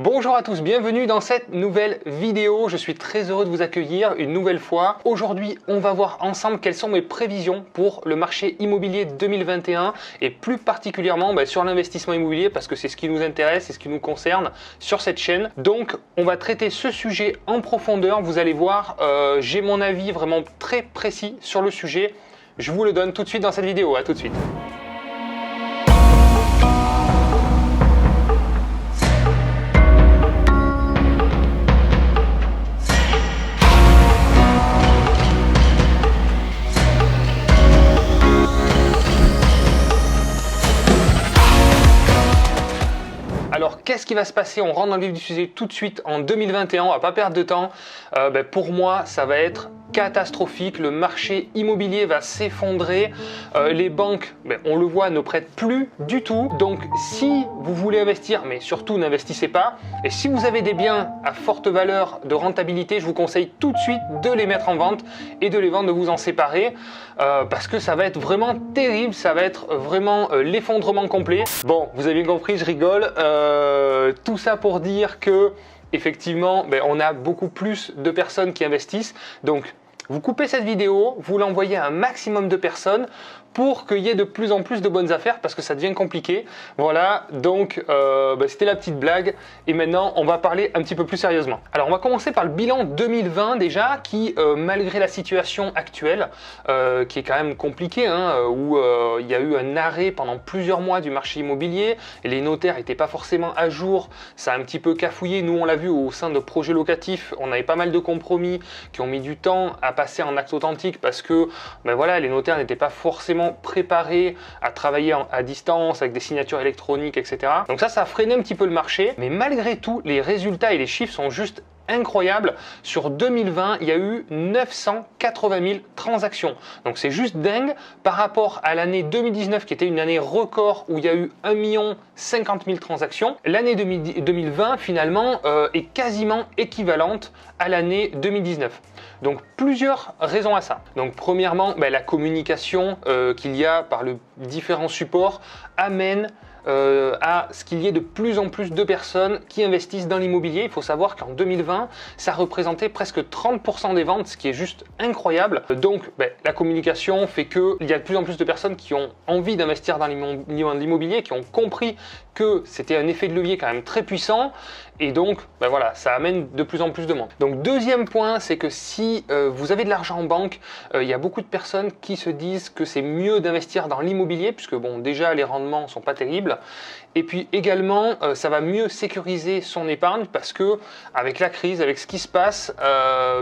Bonjour à tous, bienvenue dans cette nouvelle vidéo. Je suis très heureux de vous accueillir une nouvelle fois. Aujourd'hui, on va voir ensemble quelles sont mes prévisions pour le marché immobilier 2021 et plus particulièrement sur l'investissement immobilier parce que c'est ce qui nous intéresse, c'est ce qui nous concerne sur cette chaîne. Donc, on va traiter ce sujet en profondeur. Vous allez voir, j'ai mon avis vraiment très précis sur le sujet. Je vous le donne tout de suite dans cette vidéo. À tout de suite. Alors, qu'est-ce qui va se passer? On rentre dans le vif du sujet tout de suite en 2021, on va pas perdre de temps. Pour moi, ça va être catastrophique. Le marché immobilier va s'effondrer. Les banques, on le voit, ne prêtent plus du tout. Donc, si vous voulez investir, mais surtout n'investissez pas. Et si vous avez des biens à forte valeur de rentabilité, je vous conseille tout de suite de les mettre en vente et de les vendre, de vous en séparer. Parce que ça va être vraiment terrible. Ça va être vraiment l'effondrement complet. Bon, vous avez bien compris, je rigole. Tout ça pour dire que effectivement, on a beaucoup plus de personnes qui investissent. Donc, vous coupez cette vidéo, vous l'envoyez à un maximum de personnes pour qu'il y ait de plus en plus de bonnes affaires parce que ça devient compliqué. Voilà, donc c'était la petite blague et maintenant on va parler un petit peu plus sérieusement. Alors on va commencer par le bilan 2020 déjà qui malgré la situation actuelle qui est quand même compliquée où il y a eu un arrêt pendant plusieurs mois du marché immobilier et les notaires n'étaient pas forcément à jour, ça a un petit peu cafouillé. Nous on l'a vu au sein de projets locatifs, on avait pas mal de compromis qui ont mis du temps à passer en acte authentique parce que les notaires n'étaient pas forcément préparés à travailler à distance avec des signatures électroniques, etc. Donc ça a freiné un petit peu le marché, mais malgré tout, les résultats et les chiffres sont juste incroyables. Sur 2020, il y a eu 980 000 transactions. Donc c'est juste dingue par rapport à l'année 2019 qui était une année record où il y a eu 1 050 000 transactions. L'année 2020 finalement est quasiment équivalente à l'année 2019. Donc plusieurs raisons à ça. Donc premièrement, la communication qu'il y a par les différents supports amène à ce qu'il y ait de plus en plus de personnes qui investissent dans l'immobilier. Il faut savoir qu'en 2020, ça représentait presque 30% des ventes, ce qui est juste incroyable. Donc, la communication fait qu'il y a de plus en plus de personnes qui ont envie d'investir dans l'immobilier, qui ont compris que c'était un effet de levier quand même très puissant. Et donc, ça amène de plus en plus de monde. Donc, deuxième point, c'est que si vous avez de l'argent en banque, il y a beaucoup de personnes qui se disent que c'est mieux d'investir dans l'immobilier, puisque déjà, les rendements ne sont pas terribles. Et puis également, ça va mieux sécuriser son épargne parce que avec la crise, avec ce qui se passe,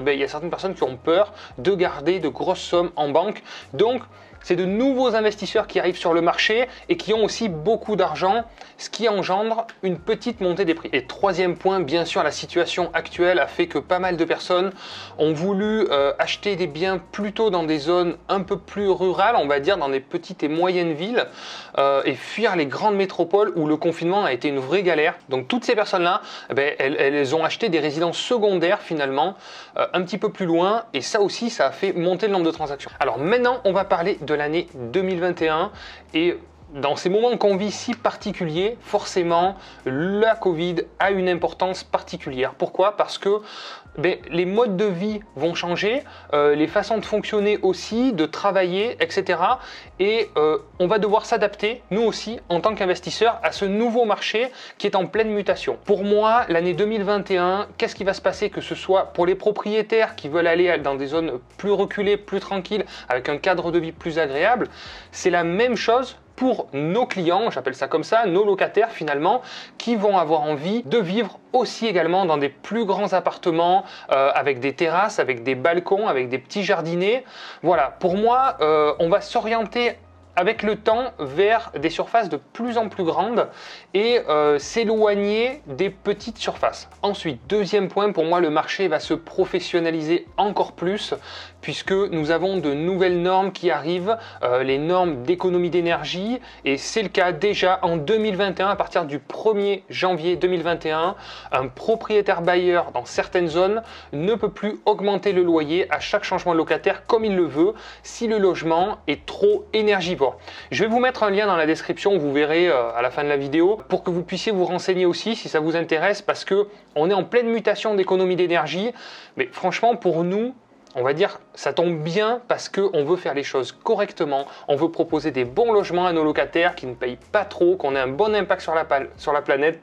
il y a certaines personnes qui ont peur de garder de grosses sommes en banque. Donc, c'est de nouveaux investisseurs qui arrivent sur le marché et qui ont aussi beaucoup d'argent, ce qui engendre une petite montée des prix. Et troisième point, bien sûr, la situation actuelle a fait que pas mal de personnes ont voulu acheter des biens plutôt dans des zones un peu plus rurales, on va dire dans des petites et moyennes villes, et fuir les grandes métropoles où le confinement a été une vraie galère. Donc toutes ces personnes-là, elles ont acheté des résidences secondaires finalement, un petit peu plus loin, et ça aussi, ça a fait monter le nombre de transactions. Alors maintenant, on va parler de l'année 2021 et dans ces moments qu'on vit si particuliers, forcément, la Covid a une importance particulière. Pourquoi? Parce que les modes de vie vont changer, les façons de fonctionner aussi, de travailler, etc. Et on va devoir s'adapter, nous aussi, en tant qu'investisseurs, à ce nouveau marché qui est en pleine mutation. Pour moi, l'année 2021, qu'est-ce qui va se passer? Que ce soit pour les propriétaires qui veulent aller dans des zones plus reculées, plus tranquilles, avec un cadre de vie plus agréable, c'est la même chose pour nos clients, j'appelle ça comme ça, nos locataires finalement, qui vont avoir envie de vivre aussi également dans des plus grands appartements, avec des terrasses, avec des balcons, avec des petits jardinets. Voilà, pour moi, on va s'orienter avec le temps vers des surfaces de plus en plus grandes et s'éloigner des petites surfaces. Ensuite, deuxième point, pour moi, le marché va se professionnaliser encore plus puisque nous avons de nouvelles normes qui arrivent, les normes d'économie d'énergie, et c'est le cas déjà en 2021, à partir du 1er janvier 2021, un propriétaire bailleur dans certaines zones ne peut plus augmenter le loyer à chaque changement de locataire comme il le veut si le logement est trop énergivore. d'accord. Je vais vous mettre un lien dans la description, vous verrez à la fin de la vidéo, pour que vous puissiez vous renseigner aussi si ça vous intéresse, parce que on est en pleine mutation d'économie d'énergie, mais franchement pour nous, on va dire, ça tombe bien parce qu'on veut faire les choses correctement, on veut proposer des bons logements à nos locataires qui ne payent pas trop, qu'on ait un bon impact sur la planète,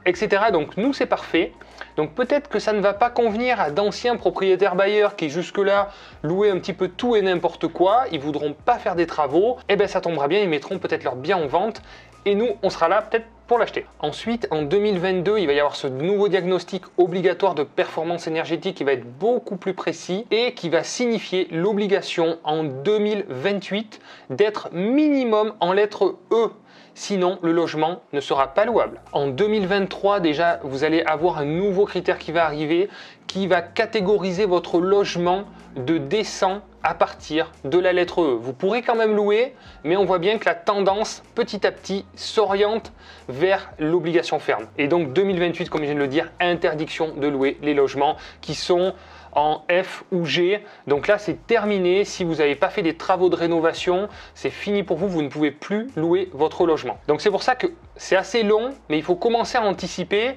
etc. Donc nous, c'est parfait. Donc peut-être que ça ne va pas convenir à d'anciens propriétaires bailleurs qui jusque-là louaient un petit peu tout et n'importe quoi, ils ne voudront pas faire des travaux, et bien ça tombera bien, ils mettront peut-être leur bien en vente, et nous, on sera là peut-être pour l'acheter. Ensuite, en 2022, il va y avoir ce nouveau diagnostic obligatoire de performance énergétique qui va être beaucoup plus précis et qui va signifier l'obligation en 2028 d'être minimum en lettre E. Sinon, le logement ne sera pas louable. En 2023, déjà, vous allez avoir un nouveau critère qui va arriver, qui va catégoriser votre logement de décent à partir de la lettre E. Vous pourrez quand même louer, mais on voit bien que la tendance, petit à petit, s'oriente vers l'obligation ferme. Et donc 2028, comme je viens de le dire, interdiction de louer les logements qui sont en F ou G. Donc là, c'est terminé. Si vous n'avez pas fait des travaux de rénovation, c'est fini pour vous. Vous ne pouvez plus louer votre logement. Donc c'est pour ça que c'est assez long, mais il faut commencer à anticiper,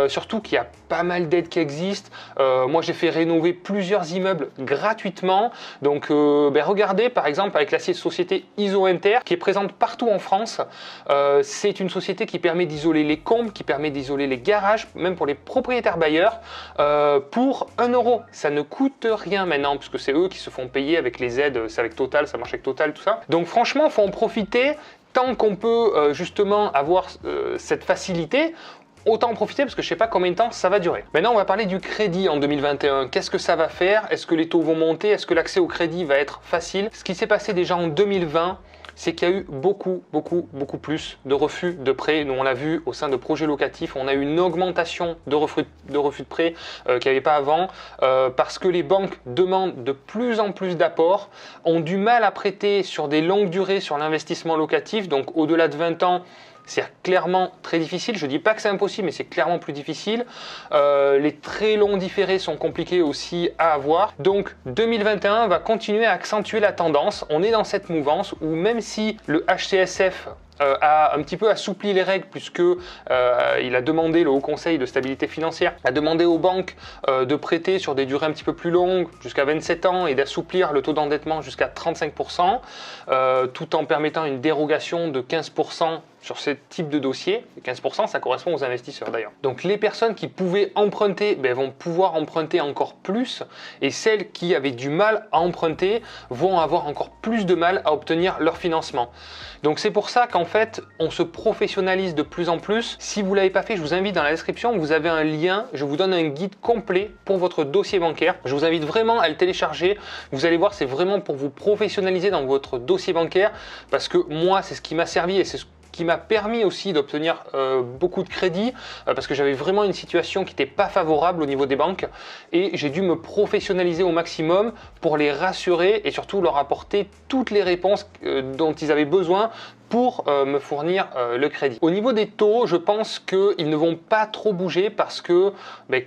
surtout qu'il y a pas mal d'aides qui existent. Moi, j'ai fait rénover plusieurs immeubles gratuitement. Donc regardez, par exemple, avec la société Iso-Inter, qui est présente partout en France. C'est une société qui permet d'isoler les combles, qui permet d'isoler les garages, même pour les propriétaires bailleurs, pour 1 €. Ça ne coûte rien maintenant, puisque c'est eux qui se font payer avec les aides, c'est avec Total, ça marche avec Total, tout ça. Donc franchement, il faut en profiter tant qu'on peut justement avoir cette facilité. Autant en profiter parce que je ne sais pas combien de temps ça va durer. Maintenant, on va parler du crédit en 2021. Qu'est-ce que ça va faire? Est-ce que les taux vont monter? Est-ce que l'accès au crédit va être facile? Ce qui s'est passé déjà en 2020, c'est qu'il y a eu beaucoup plus de refus de prêts. Nous, on l'a vu au sein de projets locatifs, on a eu une augmentation de refus de prêts qu'il n'y avait pas avant, parce que les banques demandent de plus en plus d'apports, ont du mal à prêter sur des longues durées sur l'investissement locatif, donc au-delà de 20 ans, c'est clairement très difficile. Je ne dis pas que c'est impossible, mais c'est clairement plus difficile. Les très longs différés sont compliqués aussi à avoir. Donc 2021 va continuer à accentuer la tendance. On est dans cette mouvance où même si le HCSF a un petit peu assoupli les règles puisque il a demandé, le Haut Conseil de stabilité financière a demandé aux banques de prêter sur des durées un petit peu plus longues, jusqu'à 27 ans, et d'assouplir le taux d'endettement jusqu'à 35%, tout en permettant une dérogation de 15% sur ce type de dossier. 15%, ça correspond aux investisseurs d'ailleurs. Donc les personnes qui pouvaient emprunter vont pouvoir emprunter encore plus, et celles qui avaient du mal à emprunter vont avoir encore plus de mal à obtenir leur financement. Donc c'est pour ça qu'en fait, on se professionnalise de plus en plus. Si vous ne l'avez pas fait, je vous invite dans la description, vous avez un lien, je vous donne un guide complet pour votre dossier bancaire. Je vous invite vraiment à le télécharger. Vous allez voir, c'est vraiment pour vous professionnaliser dans votre dossier bancaire, parce que moi, c'est ce qui m'a servi et c'est ce qui m'a permis aussi d'obtenir beaucoup de crédits, parce que j'avais vraiment une situation qui n'était pas favorable au niveau des banques, et j'ai dû me professionnaliser au maximum pour les rassurer et surtout leur apporter toutes les réponses dont ils avaient besoin pour me fournir le crédit. Au niveau des taux, je pense qu'ils ne vont pas trop bouger parce que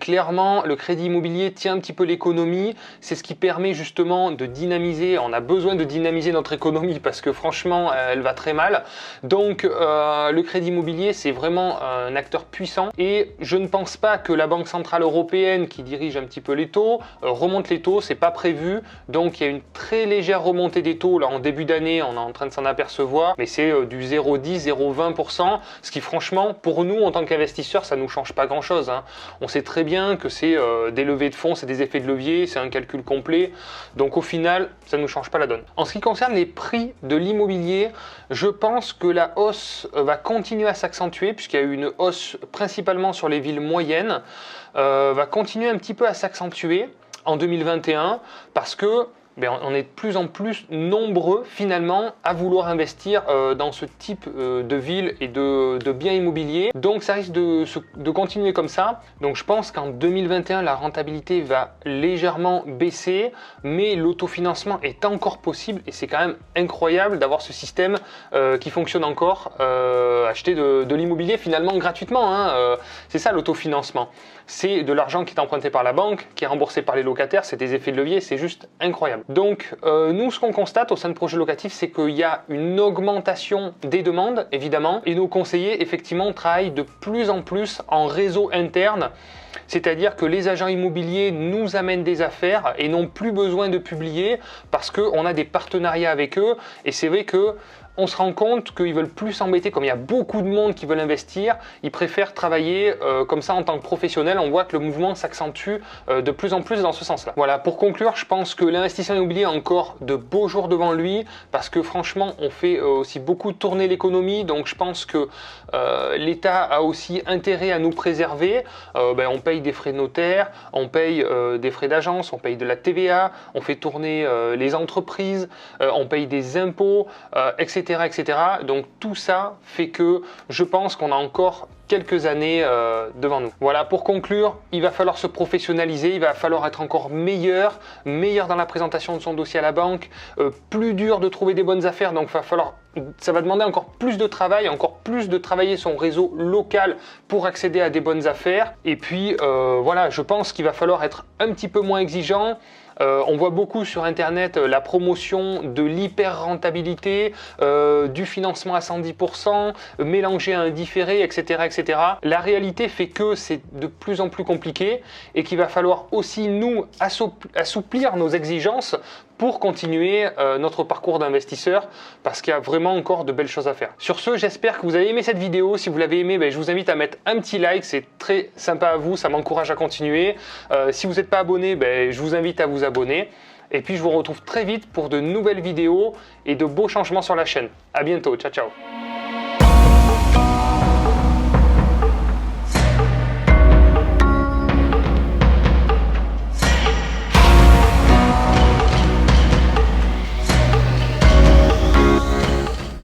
clairement le crédit immobilier tient un petit peu l'économie. C'est ce qui permet justement de dynamiser. On a besoin de dynamiser notre économie parce que franchement elle va très mal. Donc le crédit immobilier, c'est vraiment un acteur puissant, et je ne pense pas que la Banque Centrale Européenne, qui dirige un petit peu les taux, remonte les taux. C'est pas prévu. Donc il y a une très légère remontée des taux là en début d'année, on est en train de s'en apercevoir, mais c'est du 0,10, 0,20%, ce qui franchement pour nous en tant qu'investisseurs ça nous change pas grand chose, hein. On sait très bien que c'est des levées de fonds, c'est des effets de levier, c'est un calcul complet, donc au final ça ne nous change pas la donne. En ce qui concerne les prix de l'immobilier, je pense que la hausse va continuer à s'accentuer puisqu'il y a eu une hausse principalement sur les villes moyennes, va continuer un petit peu à s'accentuer en 2021 parce que on est de plus en plus nombreux finalement à vouloir investir dans ce type de ville et de biens immobiliers. Donc ça risque de continuer comme ça. Donc je pense qu'en 2021, la rentabilité va légèrement baisser, mais l'autofinancement est encore possible et c'est quand même incroyable d'avoir ce système qui fonctionne encore. Acheter de l'immobilier finalement gratuitement, hein, c'est ça l'autofinancement. C'est de l'argent qui est emprunté par la banque, qui est remboursé par les locataires, c'est des effets de levier, c'est juste incroyable. Donc nous, ce qu'on constate au sein de projets locatifs, c'est qu'il y a une augmentation des demandes, évidemment, et nos conseillers, effectivement, travaillent de plus en plus en réseau interne. C'est-à-dire que les agents immobiliers nous amènent des affaires et n'ont plus besoin de publier parce qu'on a des partenariats avec eux. Et c'est vrai que on se rend compte qu'ils veulent plus s'embêter, comme il y a beaucoup de monde qui veulent investir, ils préfèrent travailler comme ça en tant que professionnel. On voit que le mouvement s'accentue de plus en plus dans ce sens-là. Voilà, pour conclure, je pense que l'investisseur immobilier a encore de beaux jours devant lui parce que franchement, on fait aussi beaucoup tourner l'économie. Donc je pense que l'État a aussi intérêt à nous préserver. On paye des frais de notaire, on paye des frais d'agence, on paye de la TVA, on fait tourner les entreprises, on paye des impôts, etc. etc. Donc tout ça fait que je pense qu'on a encore quelques années devant nous. Voilà, pour conclure, il va falloir se professionnaliser, il va falloir être encore meilleur dans la présentation de son dossier à la banque, plus dur de trouver des bonnes affaires, donc ça va demander encore plus de travail, encore plus de travailler son réseau local pour accéder à des bonnes affaires. Et puis voilà, je pense qu'il va falloir être un petit peu moins exigeant. On voit beaucoup sur internet la promotion de l'hyper rentabilité, du financement à 110%, mélangé à un différé, etc., etc. La réalité fait que c'est de plus en plus compliqué et qu'il va falloir aussi nous assouplir nos exigences pour continuer notre parcours d'investisseur parce qu'il y a vraiment encore de belles choses à faire. Sur ce, j'espère que vous avez aimé cette vidéo. Si vous l'avez aimé, je vous invite à mettre un petit like, c'est très sympa à vous, ça m'encourage à continuer. Si vous n'êtes pas abonné, je vous invite à vous abonner. Et puis je vous retrouve très vite pour de nouvelles vidéos et de beaux changements sur la chaîne. À bientôt, ciao ciao.